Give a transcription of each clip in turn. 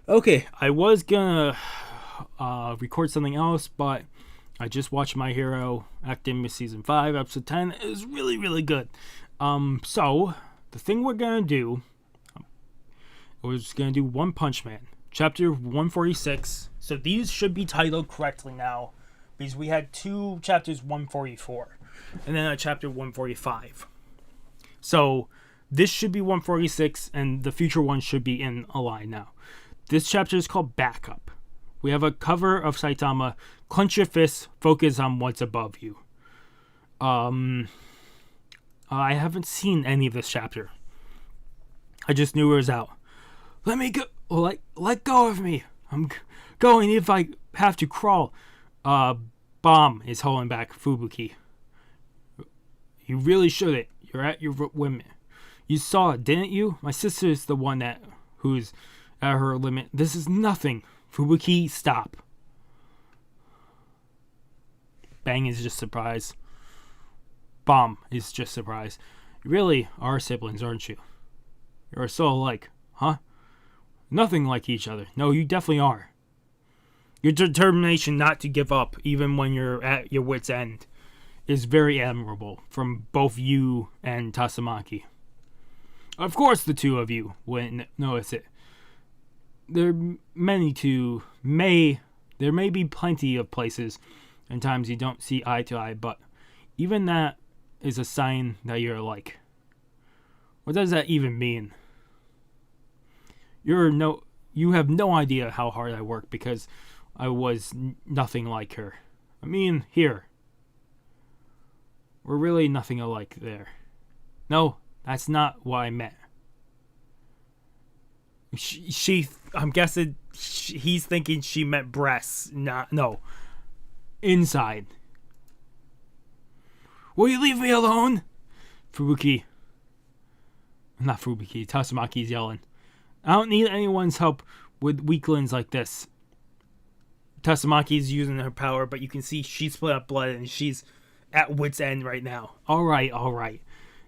Okay, I was gonna record something else, but I just watched My Hero Academia Season 5, Episode 10. It was really, really good. So, the thing we're gonna do, we're just gonna do One Punch Man, Chapter 146. So these should be titled correctly now, because we had two chapters 144, and then a chapter 145. So, this should be 146, and the future one should be in a line now. This chapter is called Backup. We have a cover of Saitama. Clench your fists, focus on what's above you. I haven't seen any of this chapter. I just knew it was out. Let me go. Let go of me. I'm going if I have to crawl. Bomb is holding back Fubuki. You really shouldn't. You're at your limit. You saw it, didn't you? My sister is the one who's at her limit. This is nothing. Fubuki, stop. Bang is just surprised. Bomb is just surprised. You really are siblings, aren't you? You're so alike, huh? Nothing like each other. No, you definitely are. Your determination not to give up, even when you're at your wit's end, is very admirable from both you and Tatsumaki. Of course the two of you wouldn't notice it. There may be plenty of places and times you don't see eye to eye, but even that is a sign that you're alike. What does that even mean? You have no idea how hard I work because I was nothing like her. I mean, here. We're really nothing alike there. No, that's not what I meant. I'm guessing he's thinking she meant breasts. No. Inside. Will you leave me alone? Not Fubuki. Tatsumaki's yelling. I don't need anyone's help with weaklings like this. Tatsumaki's using her power, but you can see she split up blood and she's at wit's end right now. Alright.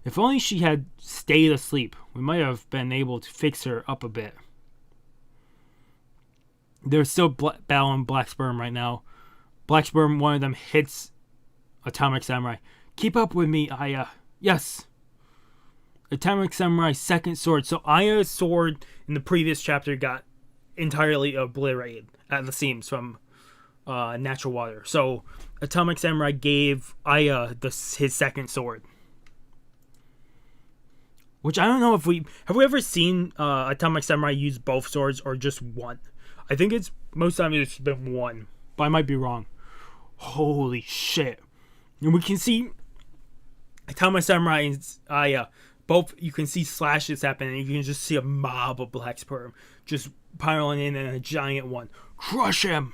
If only she had stayed asleep, we might have been able to fix her up a bit. They're still battling Black Sperm right now. Black Sperm, one of them hits Atomic Samurai. Keep up with me, Aya. Yes. Atomic Samurai's second sword. So Aya's sword in the previous chapter got entirely obliterated at the seams from natural water. So Atomic Samurai gave Aya his second sword. Which I don't know if have we ever seen Atomic Samurai use both swords or just one. I think it's most of the time it's been one, but I might be wrong. Holy shit. And we can see Atomic Samurai and Aya, both, you can see slashes happen, and you can just see a mob of Black Sperm just piling in a giant one. Crush him!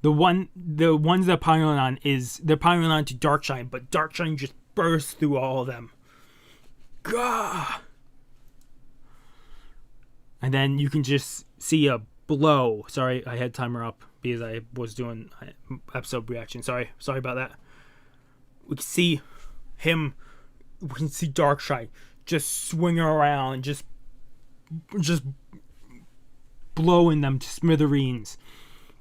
The ones they're piling on they're piling on to Darkshine, but Darkshine just bursts through all of them. Gah! And then you can just see a blow. Sorry, I had timer up because I was doing episode reaction. Sorry about that. We can see him. We can see Darkshine just swinging around, just blowing them to smithereens.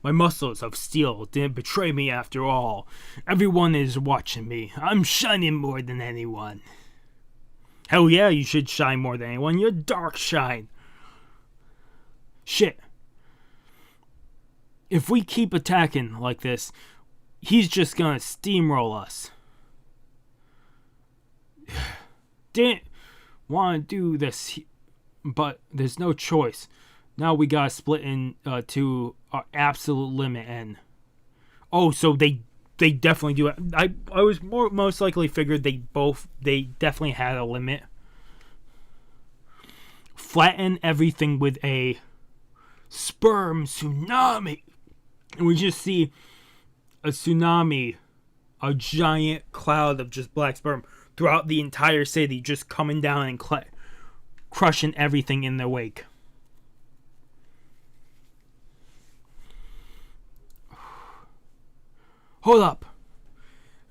My muscles of steel didn't betray me after all. Everyone is watching me. I'm shining more than anyone. Hell yeah, you should shine more than anyone. You're Darkshine. Shit. If we keep attacking like this, he's just gonna steamroll us. Didn't want to do this, but there's no choice. Now we gotta split to our absolute limit and... Oh, so they definitely do it. I was most likely figured they definitely had a limit. Flatten everything with a sperm tsunami. And we just see a tsunami, a giant cloud of just black sperm throughout the entire city, just coming down and crushing everything in their wake. Hold up.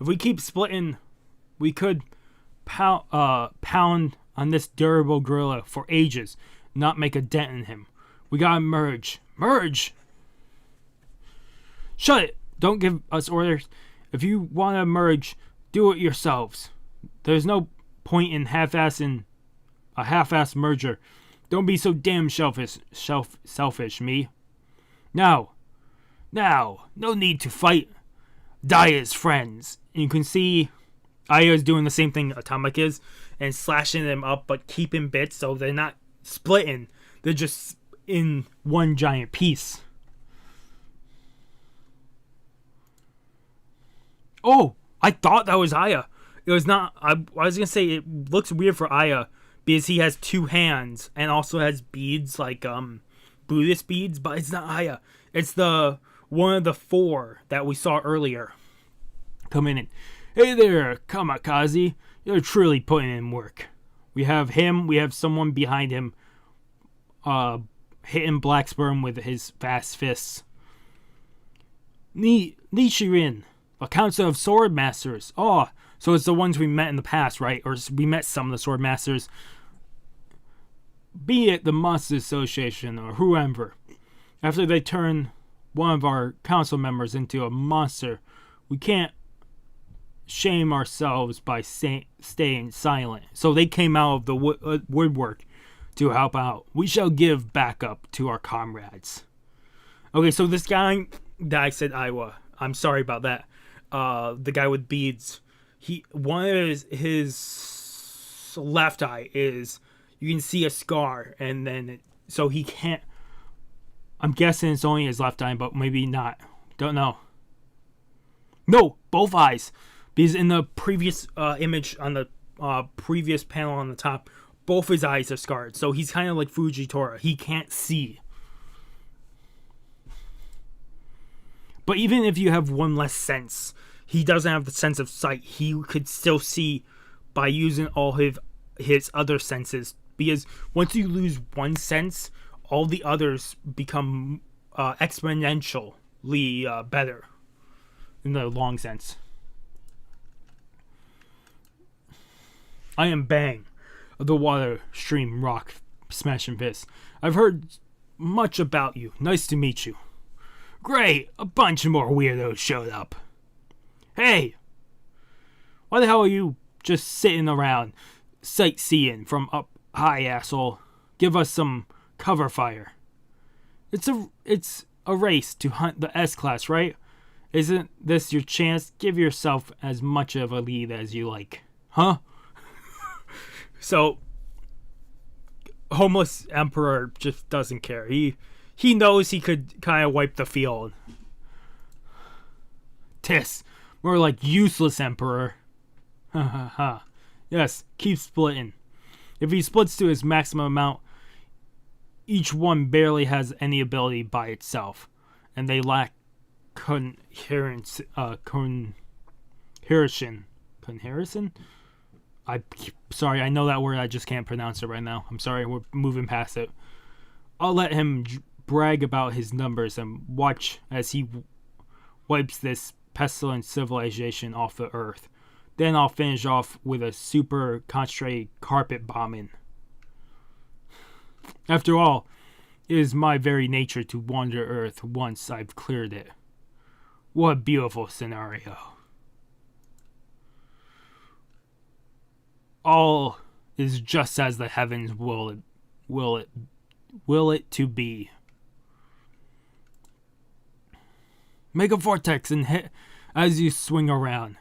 If we keep splitting, we could pound on this durable gorilla for ages, not make a dent in him. We gotta merge. Merge! Shut it! Don't give us orders. If you want to merge, do it yourselves. There's no point in half-assing a half-assed merger. Don't be so damn selfish, me. Now, no need to fight. Die as friends. And you can see Aya is doing the same thing Atomic is, and slashing them up, but keeping bits so they're not splitting. They're just in one giant piece. Oh, I thought that was Aya. It was not. I was gonna say it looks weird for Aya because he has two hands and also has beads like Buddhist beads, but it's not Aya. It's the one of the four that we saw earlier. Coming in. Hey there, Kamikaze. You're truly putting in work. We have him. We have someone behind him, hitting Black Sperm with his fast fists. Nichirin, a council of sword masters. Oh, so it's the ones we met in the past, right? Or we met some of the sword masters. Be it the Monster Association or whoever. After they turn one of our council members into a monster, we can't shame ourselves by staying silent. So they came out of the woodwork to help out. We shall give backup to our comrades. Okay, so this guy that I said Iowa, I'm sorry about that. The guy with beads. One of his left eye is, you can see a scar, and then so he can't. I'm guessing it's only his left eye, but maybe not. Don't know. No, both eyes. Because in the previous image on the previous panel on the top, both his eyes are scarred. So he's kind of like Fujitora. He can't see. But even if you have one less sense, he doesn't have the sense of sight. He could still see by using all his other senses. Because once you lose one sense, all the others become exponentially better in the long sense. I am Bang, of the water stream rock smashing fist. I've heard much about you. Nice to meet you. Great, a bunch more weirdos showed up. Hey, why the hell are you just sitting around sightseeing from up high, asshole? Give us some cover fire. It's a race to hunt the S-Class, right? Isn't this your chance? Give yourself as much of a lead as you like. Huh? So, Homeless Emperor just doesn't care. He knows he could kind of wipe the field. Tis, more like useless Emperor. Ha ha ha. Yes, keep splitting. If he splits to his maximum amount, each one barely has any ability by itself, and they lack coherence. Coherison. Sorry, I know that word, I just can't pronounce it right now. I'm sorry, we're moving past it. I'll let him brag about his numbers and watch as he wipes this pestilent civilization off the earth. Then I'll finish off with a super concentrated carpet bombing. After all, it is my very nature to wander Earth once I've cleared it. What a beautiful scenario. All is just as the heavens will it to be. Make a vortex and hit as you swing around.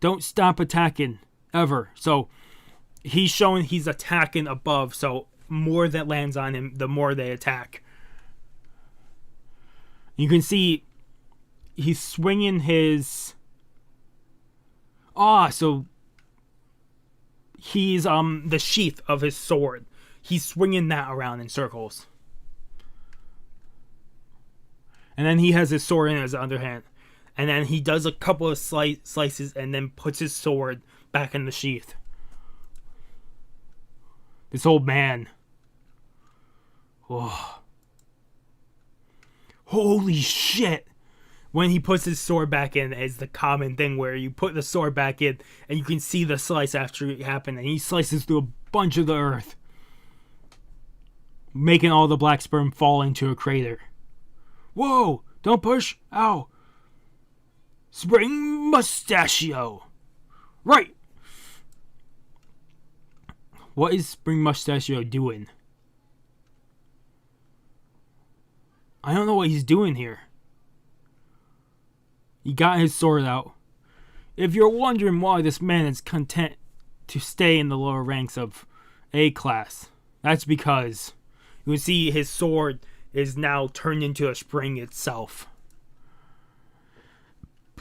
Don't stop attacking ever. So he's showing he's attacking above, so more that lands on him, the more they attack. You can see he's swinging his... so he's the sheath of his sword. He's swinging that around in circles. And then he has his sword in his other hand. And then he does a couple of slices and then puts his sword back in the sheath. This old man. Oh. Holy shit. when he puts his sword back in, is the common thing where you put the sword back in and you can see the slice after it happened, and he slices through a bunch of the earth, making all the black sperm fall into a crater. Whoa! Don't push! Ow! Spring Mustachio! Right! What is Spring Mustachio doing? I don't know what he's doing here. He got his sword out. If you're wondering why this man is content to stay in the lower ranks of A class, that's because you can see his sword is now turned into a spring itself.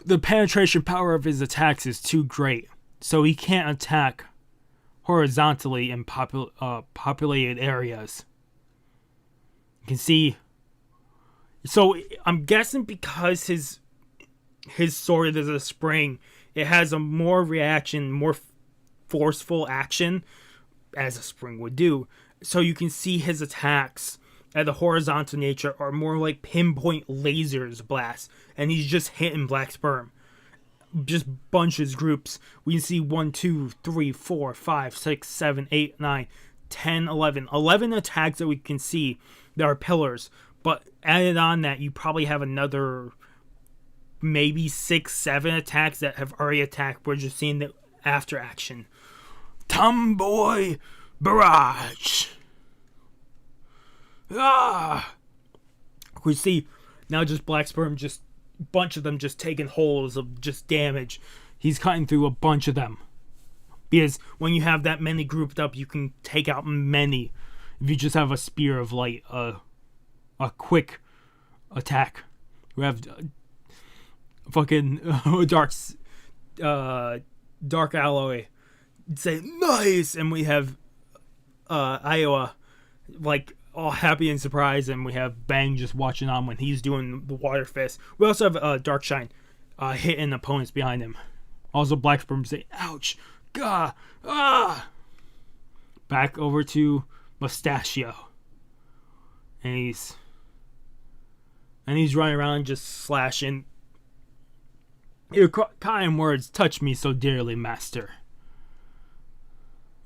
The penetration power of his attacks is too great, so he can't attack horizontally in populated areas. You can see. So I'm guessing because his sword is a spring, it has a more reaction, more forceful action, as a spring would do. So you can see his attacks at the horizontal nature are more like pinpoint lasers blasts, and he's just hitting black sperm. Just bunches, groups. We can see 1, 2, 3, 4, 5, 6, 7, 8, 9, 10, 11. 11 attacks that we can see that are pillars. But added on that, you probably have another maybe 6, 7 attacks that have already attacked. We're just seeing the after action. Tomboy Barrage. We see now just black sperm, just a bunch of them just taking holes of just damage. He's cutting through a bunch of them. Because when you have that many grouped up, you can take out many. If you just have a spear of light, a quick attack. We have fucking dark alloy. Say nice, and we have Iowa like all happy and surprised, and we have Bang just watching on when he's doing the water fist. We also have Dark Shine hitting opponents behind him. Also Black Sperm say ouch, gah, ah. Back over to Mustachio, and he's running around just slashing. Your kind words touch me so dearly, master.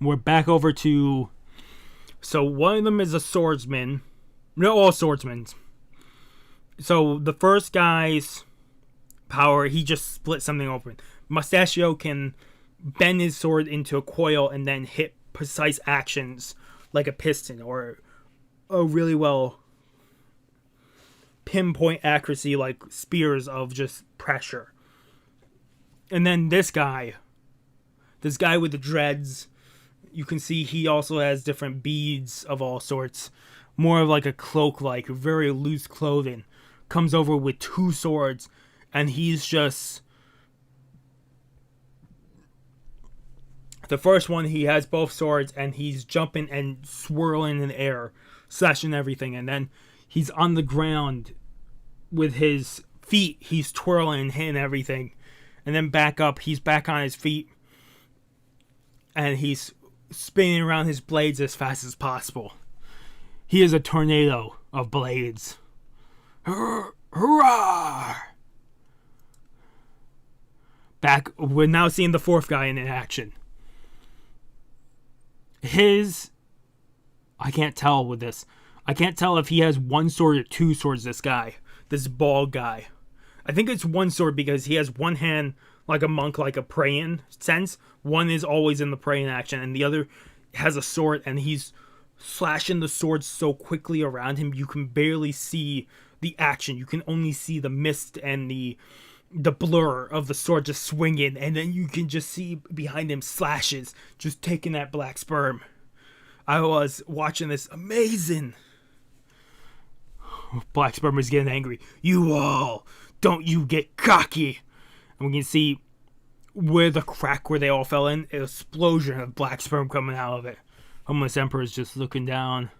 We're back over to. So one of them is a swordsman. No, all swordsmen. So the first guy's power, he just split something open. Mustachio can bend his sword into a coil and then hit precise actions like a piston or a really well pinpoint accuracy like spears of just pressure. And then this guy with the dreads, you can see he also has different beads of all sorts. More of like a cloak, like very loose clothing. Comes over with 2 swords, and he's just. The first one, he has both swords, and he's jumping and swirling in the air, slashing everything. And then he's on the ground with his feet, he's twirling and hitting everything. And then back up, he's back on his feet, and he's spinning around his blades as fast as possible. He is a tornado of blades. Hurrah! Back, we're now seeing the fourth guy in action. I can't tell with this. I can't tell if he has 1 sword or 2 swords, this guy. This bald guy. I think it's 1 sword because he has one hand like a monk, like a praying sense. One is always in the praying action, and the other has a sword, and he's slashing the sword so quickly around him you can barely see the action. You can only see the mist and the blur of the sword just swinging, and then you can just see behind him slashes, just taking that black sperm. I was watching this, amazing. Black sperm is getting angry. You all, don't you get cocky. And we can see where the crack where they all fell in, an explosion of black sperm coming out of it. Homeless Emperor is just looking down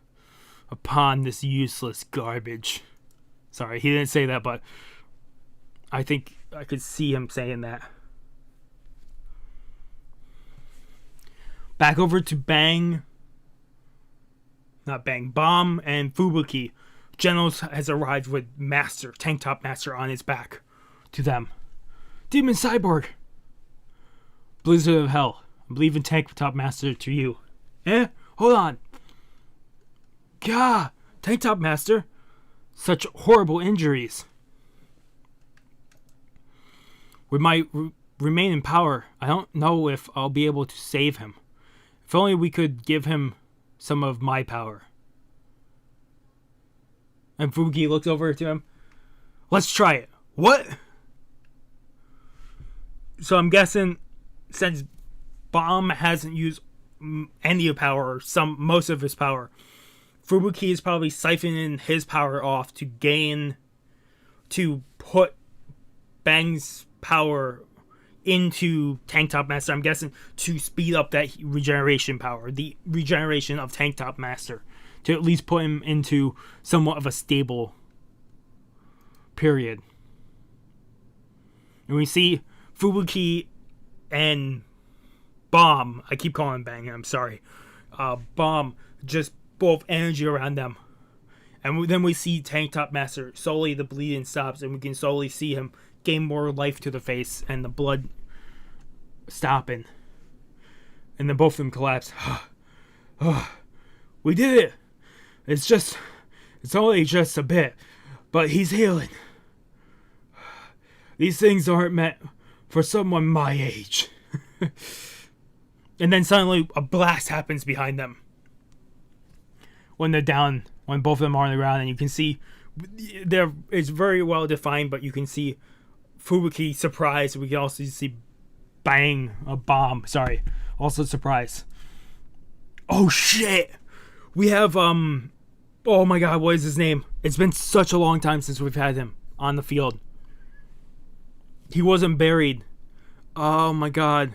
upon this useless garbage. Sorry, he didn't say that, but I think I could see him saying that. Back over to Bomb and Fubuki. Genos has arrived with Tank Top Master on his back. to them. Demon Cyborg! Blizzard of Hell. I believe in Tank Top Master to you. Hold on. Gah! Tank Top Master? Such horrible injuries. With my remain in power, I don't know if I'll be able to save him. If only we could give him some of my power. And Fuki looks over to him. Let's try it. What? So I'm guessing since Bomb hasn't used any of power, or most of his power, Fubuki is probably siphoning his power off to put Bang's power into Tank Top Master. I'm guessing to speed up that regeneration power, the regeneration of Tank Top Master, to at least put him into somewhat of a stable period. And we see Fubuki and Bomb, I keep calling him Bang, I'm sorry, Bomb, just both energy around them. And then we see Tank Top Master, slowly the bleeding stops, and we can slowly see him gain more life to the face, and the blood stopping. And then both of them collapse. We did it! It's only just a bit, but he's healing. These things aren't meant for someone my age. And then suddenly a blast happens behind them. When they're down, when both of them are on the ground, and you can see it's very well defined, but you can see Fubuki surprised. We can also see Bang, a Bomb, sorry, also surprised. Oh shit! We have oh my god, what is his name? It's been such a long time since we've had him on the field. He wasn't buried. Oh my god.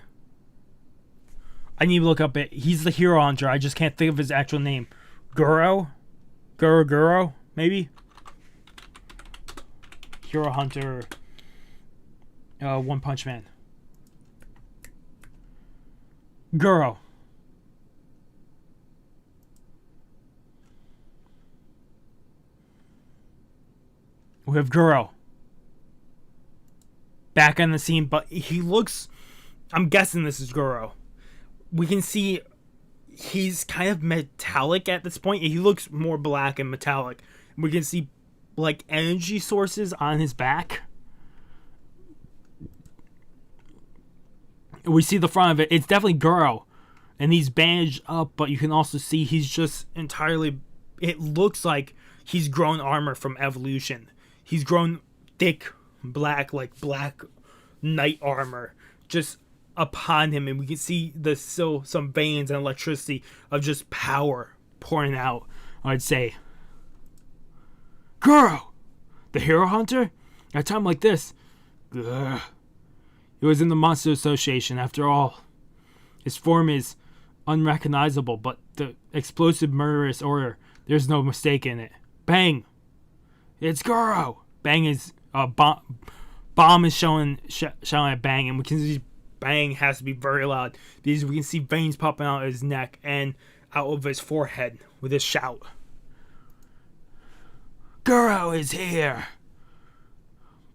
I need to look up it. He's the hero hunter. I just can't think of his actual name. Guro, maybe? Hero Hunter, One Punch Man. Guro. We have Guro back on the scene, but he looks, I'm guessing this is Guro. We can see he's kind of metallic at this point. He looks more black and metallic. We can see like energy sources on his back. We see the front of it. It's definitely Guro. And he's bandaged up, but you can also see he's just entirely, it looks like he's grown armor from evolution. He's grown thick black, like black knight armor just upon him, and we can see some veins and electricity of just power pouring out, I'd say. Guro! The hero hunter? At a time like this, ugh. He was in the Monster Association after all. His form is unrecognizable, but the explosive murderous order, there's no mistake in it. Bang! It's Guro! Bang is Bomb is showing at Bang, and we can see Bang has to be very loud because we can see veins popping out of his neck and out of his forehead with his shout. Guro is here!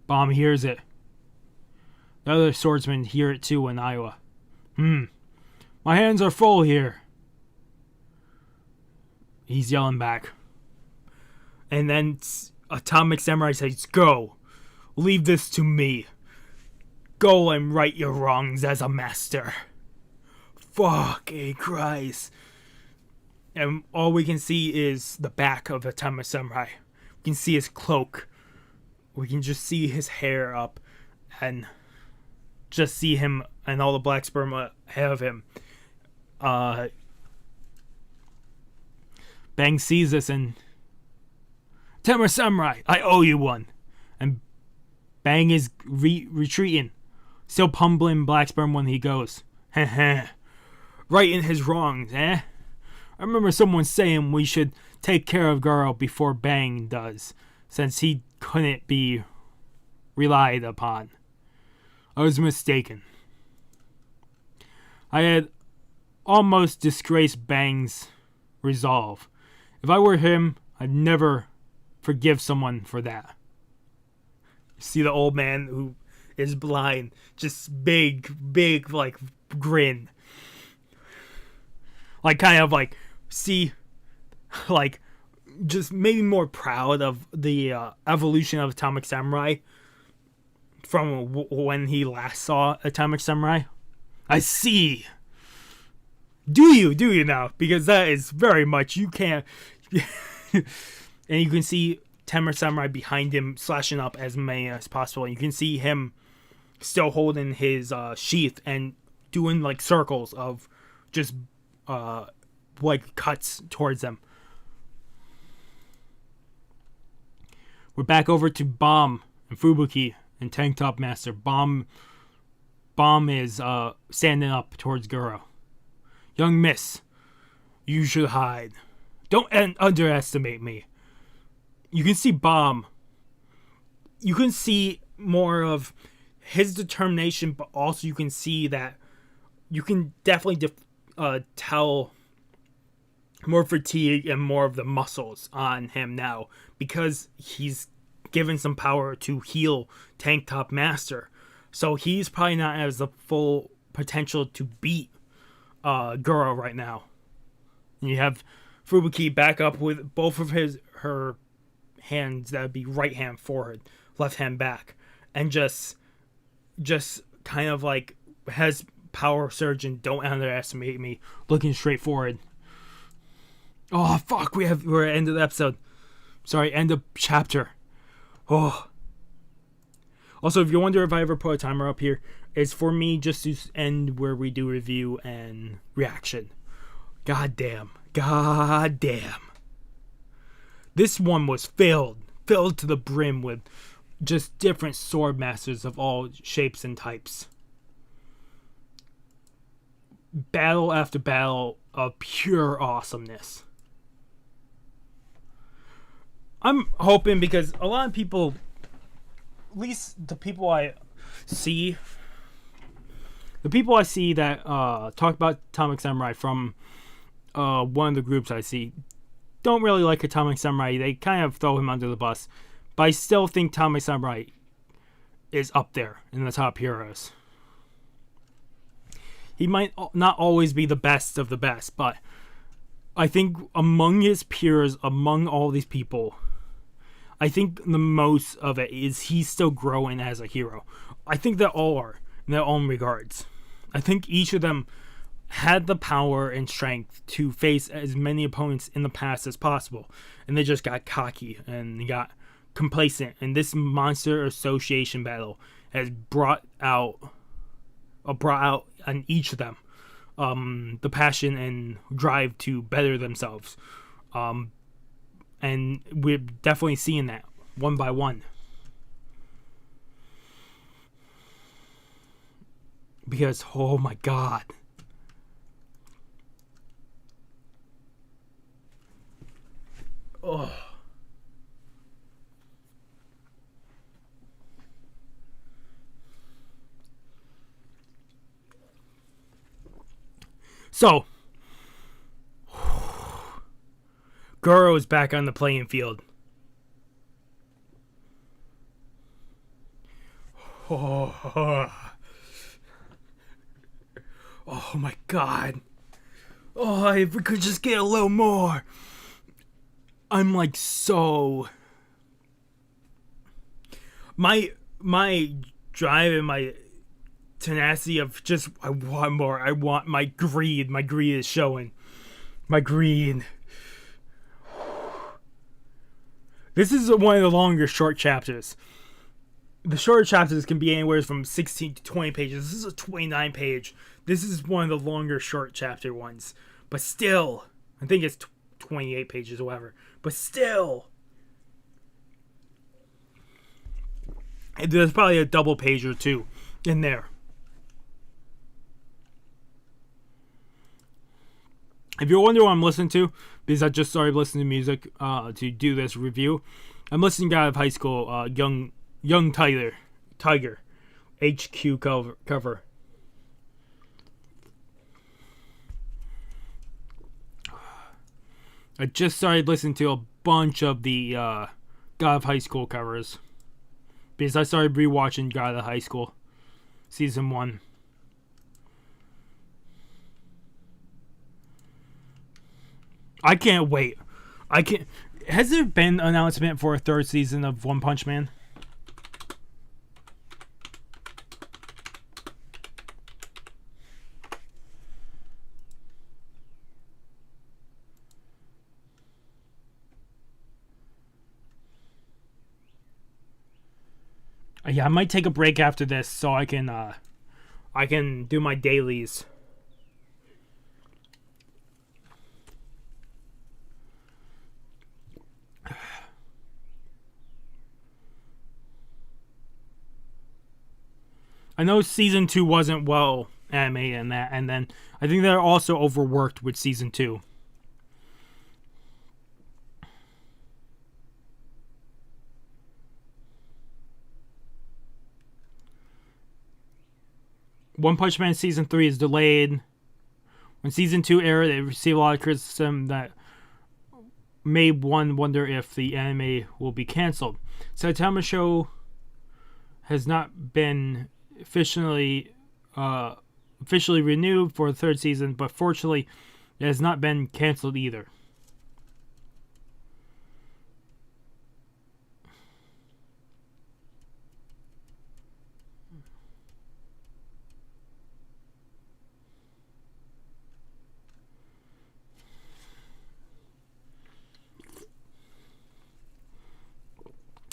Bomb hears it. The other swordsmen hear it too in Iowa. My hands are full here. He's yelling back. And then Atomic Samurai says, go. Leave this to me. Go and right your wrongs as a master. Fucking Christ. And all we can see is the back of Atomic Samurai. We can see his cloak. We can just see his hair up. And just see him and all the black sperm ahead of him. Bang sees this and... Atomic Samurai, I owe you one. And Bang is retreating. Still pummeling Black Sperm when he goes. Heh. Righting his wrongs, eh? I remember someone saying we should take care of Guro before Bang does, since he couldn't be relied upon. I was mistaken. I had almost disgraced Bang's resolve. If I were him, I'd never forgive someone for that. See the old man who is blind, just big like grin, like kind of like see, like just maybe more proud of the evolution of Atomic Samurai from when he last saw Atomic Samurai. I see. Do you now? Because that is very much you can't. And you can see Atomic Samurai behind him slashing up as many as possible. You can see him still holding his sheath and doing like circles of just like cuts towards them. We're back over to Bomb and Fubuki and Tank Top Master. Bomb is standing up towards Goro. Young miss, you should hide. Don't underestimate me. You can see Bomb. You can see more of his determination, but also you can see that you can definitely tell more fatigue and more of the muscles on him now because he's given some power to heal Tank Top Master. So he's probably not as the full potential to beat Goro right now. And you have Fubuki back up with both of her hands. That would be right hand forward, left hand back, and just kind of like has power surge and don't underestimate me, looking straight forward. Oh fuck, we're at the end of the episode. Sorry, end of chapter. Oh. Also, if you wonder if I ever put a timer up here, it's for me just to end where we do review and reaction. God damn. This one was filled to the brim with just different sword masters of all shapes and types. Battle after battle of pure awesomeness. I'm hoping, because a lot of people, at least the people I see that talk about Atomic Samurai from one of the groups I see, don't really like Atomic Samurai. They kind of throw him under the bus. But I still think Atomic Samurai is up there in the top heroes. He might not always be the best of the best, but I think among his peers, among all these people, I think the most of it is he's still growing as a hero. I think they all are, in their own regards. I think each of them had the power and strength to face as many opponents in the past as possible, and they just got cocky and got complacent. And this monster association battle has brought out on each of them the passion and drive to better themselves, and we're definitely seeing that one by one, because oh my god, oh. So, Goro is back on the playing field. Oh my god. Oh, if we could just get a little more. I'm like so... My drive and my tenacity of just, I want more. I want my greed. My greed is showing. My greed. This is one of the longer short chapters. The shorter chapters can be anywhere from 16 to 20 pages. This is a 29 page. This is one of the longer short chapter ones. But still, I think it's 28 pages or whatever. But still, there's probably a double page or two in there. If you're wondering what I'm listening to, because I just started listening to music to do this review, I'm listening to out of high school, Young Tiger, HQ cover. I just started listening to a bunch of the God of High School covers. because I started rewatching God of High School season 1. I can't wait. I can't. Has there been an announcement for a 3rd season of One Punch Man? Yeah, I might take a break after this so I can do my dailies. I know season 2 wasn't well animated and that, and then I think they're also overworked with season 2. One Punch Man season 3 is delayed. When season 2 aired, it received a lot of criticism that made one wonder if the anime will be canceled. Saitama Show has not been officially renewed for the 3rd season, but fortunately, it has not been canceled either.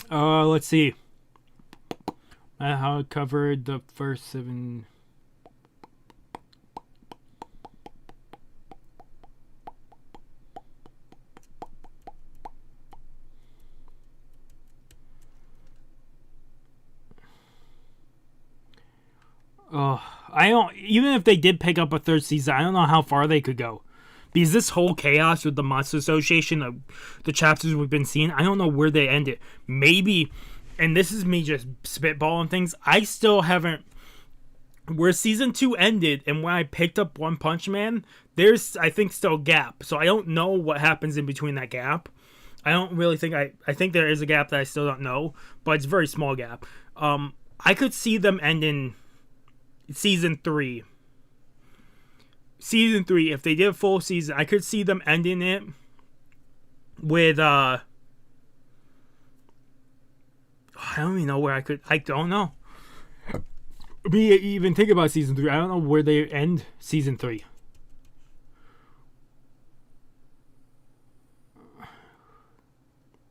Let's see. How it covered the first 7. I don't. Even if they did pick up a 3rd season, I don't know how far they could go. Because this whole chaos with the Monster Association, the chapters we've been seeing, I don't know where they end it. Maybe, and this is me just spitballing things, I still haven't... Where season 2 ended and when I picked up One Punch Man, there's, I think, still a gap. So I don't know what happens in between that gap. I don't really think... I think there is a gap that I still don't know, but it's a very small gap. I could see them ending season 3. Season 3, if they did a full season, I could see them ending it with, I don't even know where I don't know. Me even think about season 3, I don't know where they end season 3.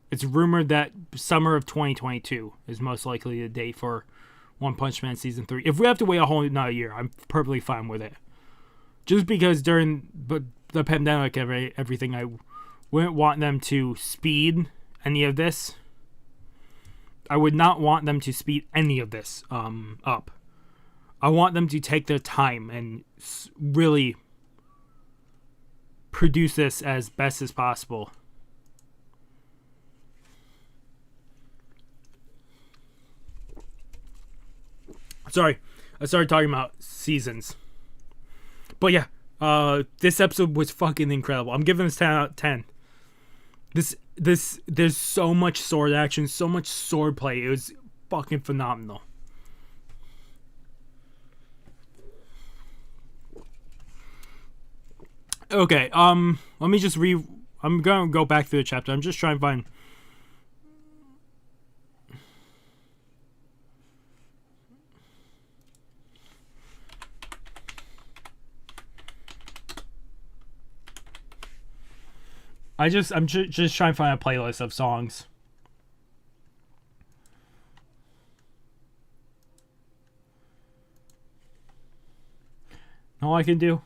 It's rumored that summer of 2022 is most likely the date for One Punch Man season 3. If we have to wait a whole another year, I'm perfectly fine with it. Just because during the pandemic, everything, I wouldn't want them to speed any of this. I would not want them to speed any of this up. I want them to take their time and really produce this as best as possible. Sorry, I started talking about seasons. But yeah, this episode was fucking incredible. I'm giving this 10 out of 10. There's so much sword action, so much sword play. It was fucking phenomenal. Okay, let me just I'm gonna go back through the chapter. I'm just trying to find... I'm just trying to find a playlist of songs. All I can do,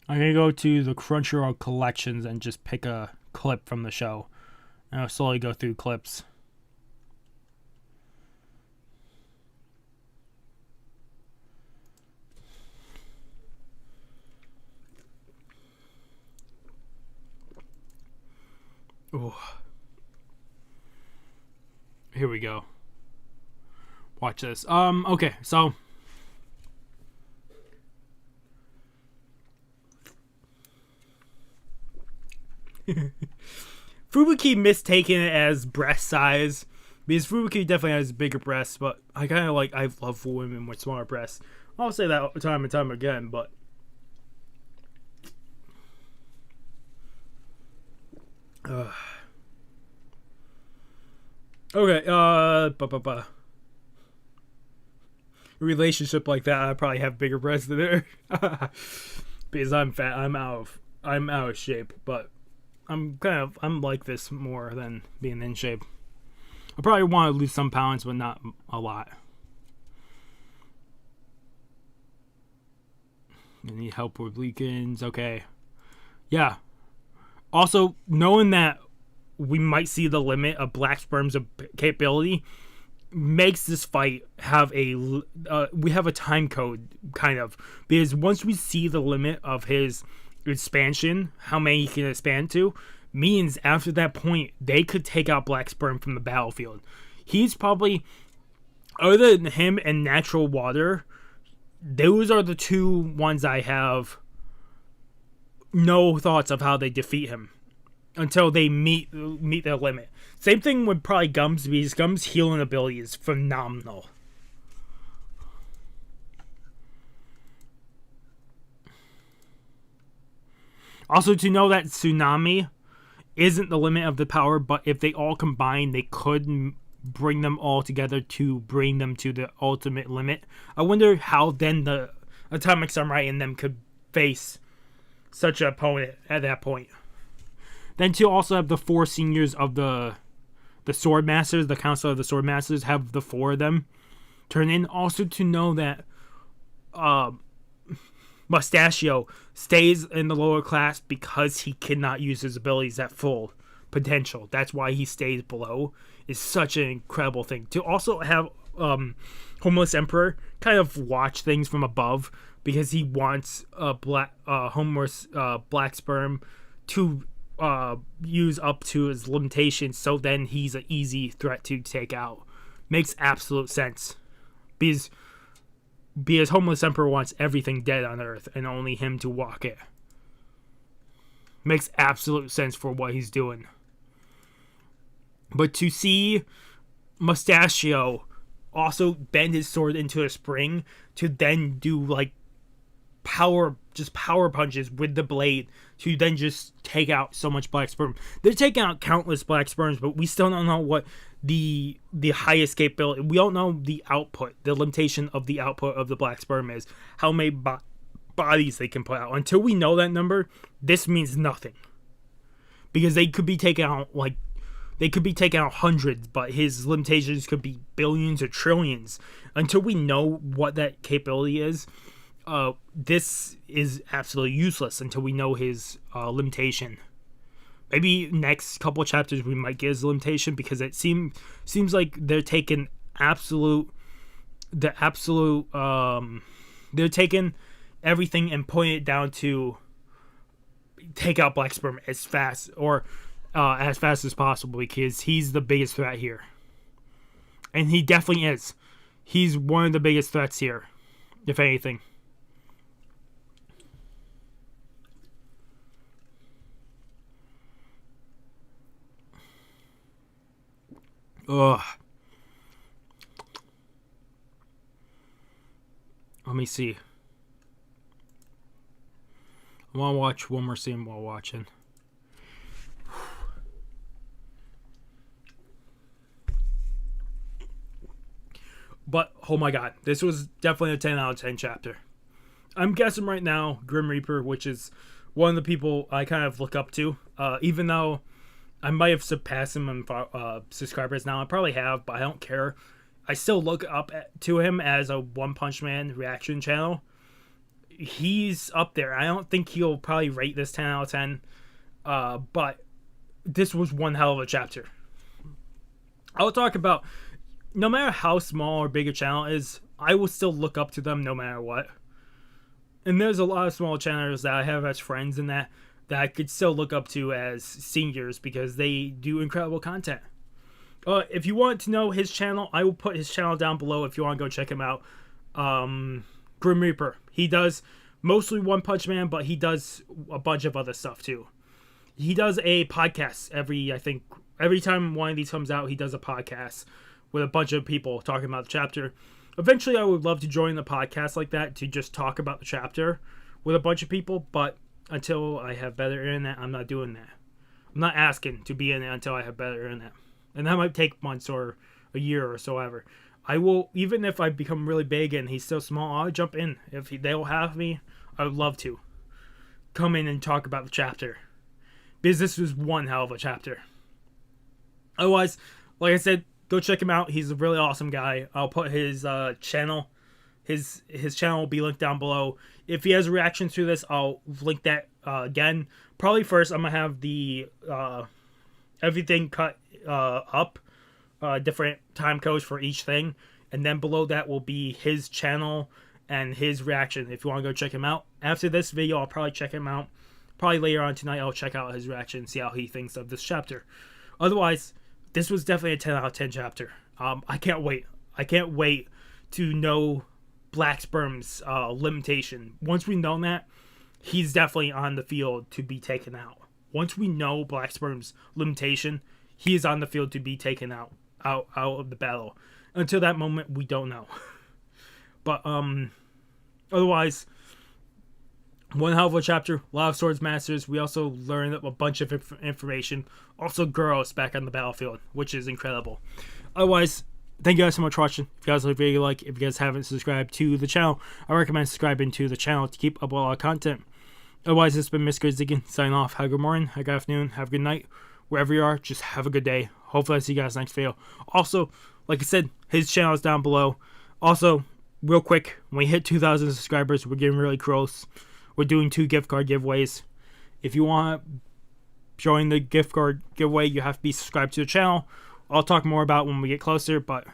I'm gonna go to the Crunchyroll collections and just pick a clip from the show, and I'll slowly go through clips. Ooh. Here we go. Watch this. Okay, so Fubuki mistaken it as breast size Because Fubuki definitely has bigger breasts, but I kind of I love women with smaller breasts. I'll say that time and time again, but. Okay, A relationship like that, I probably have bigger breasts than her. Because I'm fat, I'm out of shape, but I'm like this more than being in shape. I probably want to lose some pounds, but not a lot. I need help with weekends. Okay. Yeah. Also, knowing that we might see the limit of Black Sperm's capability makes this fight have we have a time code, kind of. Because once we see the limit of his expansion, how many he can expand to, means after that point, they could take out Black Sperm from the battlefield. He's probably, other than him and Natural Water, those are the two ones I have no thoughts of how they defeat him until they meet their limit. Same thing with probably Gums, because Gums' healing ability is phenomenal. Also, to know that Tsunami isn't the limit of the power, but if they all combine, they could bring them all together to bring them to the ultimate limit. I wonder how then the Atomic Samurai in them could face such an opponent at that point. Then to also have the 4 seniors of the Sword Masters, the Council of the Sword Masters, have the 4 of them turn in. Also to know that Mustachio stays in the lower class because he cannot use his abilities at full potential. That's why he stays below. Is such an incredible thing. To also have Homeless Emperor kind of watch things from above because he wants homeless Black Sperm to use up to his limitations, so then he's an easy threat to take out. Makes absolute sense. Because Homeless Emperor wants everything dead on Earth and only him to walk it. Makes absolute sense for what he's doing. But to see Mustachio also bend his sword into a spring to then do power punches with the blade to then just take out so much Black Sperm. They're taking out countless Black Sperms, but we still don't know what the highest capability. We don't know the output, the limitation of the output of the Black Sperm is. How many bodies they can put out. Until we know that number, this means nothing. Because they could be taking out hundreds, but his limitations could be billions or trillions. Until we know what that capability is, this is absolutely useless until we know his limitation. Maybe next couple of chapters we might get his limitation, because it seems like they're taking they're taking everything and putting it down to take out Black Sperm as fast as possible, because he's the biggest threat here. And he definitely is. He's one of the biggest threats here, if anything. Ugh. Let me see. I want to watch one more scene while watching. But, oh my god, this was definitely a 10 out of 10 chapter. I'm guessing right now, Grim Reaper, which is one of the people I kind of look up to, even though I might have surpassed him on subscribers now. I probably have, but I don't care. I still look up to him as a One Punch Man reaction channel. He's up there. I don't think he'll probably rate this 10 out of 10, but this was one hell of a chapter. I'll talk about, no matter how small or big a channel is, I will still look up to them no matter what. And there's a lot of small channels that I have as friends and that I could still look up to as seniors, because they do incredible content. If you want to know his channel, I will put his channel down below if you want to go check him out. Grim Reaper. He does mostly One Punch Man, but he does a bunch of other stuff too. he does a podcast every time one of these comes out. He does a podcast with a bunch of people talking about the chapter. Eventually, I would love to join the podcast like that to just talk about the chapter with a bunch of people, but until I have better internet, I'm not doing that. I'm not asking to be in it until I have better internet. And that might take months or a year or so ever. I will, even if I become really big and he's still small, I'll jump in. If they'll have me, I would love to come in and talk about the chapter. Because this was one hell of a chapter. Otherwise, like I said, go check him out. He's a really awesome guy. I'll put his channel. His channel will be linked down below. If he has reactions to this, I'll link that again. Probably first, I'm going to have the everything cut up. Different time codes for each thing. And then below that will be his channel and his reaction if you want to go check him out. After this video, I'll probably check him out. Probably later on tonight, I'll check out his reaction and see how he thinks of this chapter. Otherwise, this was definitely a 10 out of 10 chapter. I can't wait. I can't wait to know Black Sperm's limitation. Once we know that, he's definitely on the field to be taken out. Once we know Black Sperm's limitation, he is on the field to be taken out of the battle. Until that moment, we don't know. But otherwise, one hell of a chapter. A lot of Swords Masters. We also learned a bunch of information. Also, girls back on the battlefield, which is incredible. Otherwise, thank you guys so much for watching. If you guys like the video, if you guys haven't subscribed to the channel, I recommend subscribing to the channel to keep up with a lot of content. Otherwise, it's been Mr. Ziggin signing off. Have a good morning, have a good afternoon, have a good night. Wherever you are, just have a good day. Hopefully, I see you guys next video. Also, like I said, his channel is down below. Also, real quick, when we hit 2,000 subscribers, we're getting really close. We're doing 2 gift card giveaways. If you want to join the gift card giveaway, you have to be subscribed to the channel. I'll talk more about when we get closer, but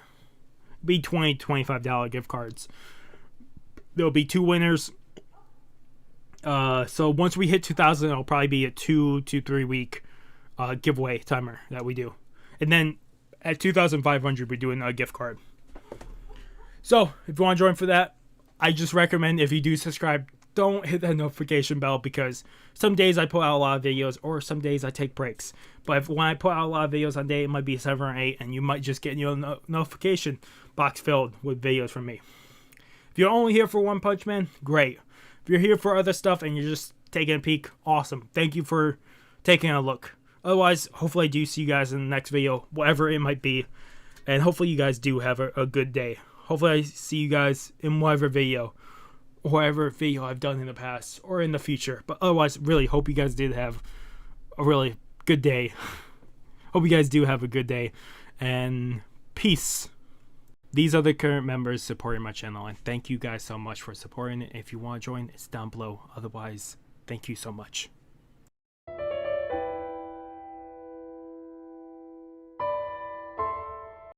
be $20, $25 gift cards. There'll be 2 winners. So once we hit 2,000, it'll probably be a 2 to 3 week giveaway timer that we do. And then at 2,500, we're doing a gift card. So if you want to join for that, I just recommend if you do subscribe, don't hit that notification bell, because some days I put out a lot of videos or some days I take breaks. But when I put out a lot of videos on a day, it might be 7 or 8, and you might just get your notification box filled with videos from me. If you're only here for One Punch Man, great. If you're here for other stuff and you're just taking a peek, awesome. Thank you for taking a look. Otherwise, hopefully I do see you guys in the next video, whatever it might be. And hopefully you guys do have a good day. Hopefully I see you guys in whatever video I've done in the past or in the future. But otherwise, really hope you guys did have a really good day. Hope you guys do have a good day. And peace. These are the current members supporting my channel. And thank you guys so much for supporting it. If you want to join, it's down below. Otherwise, thank you so much.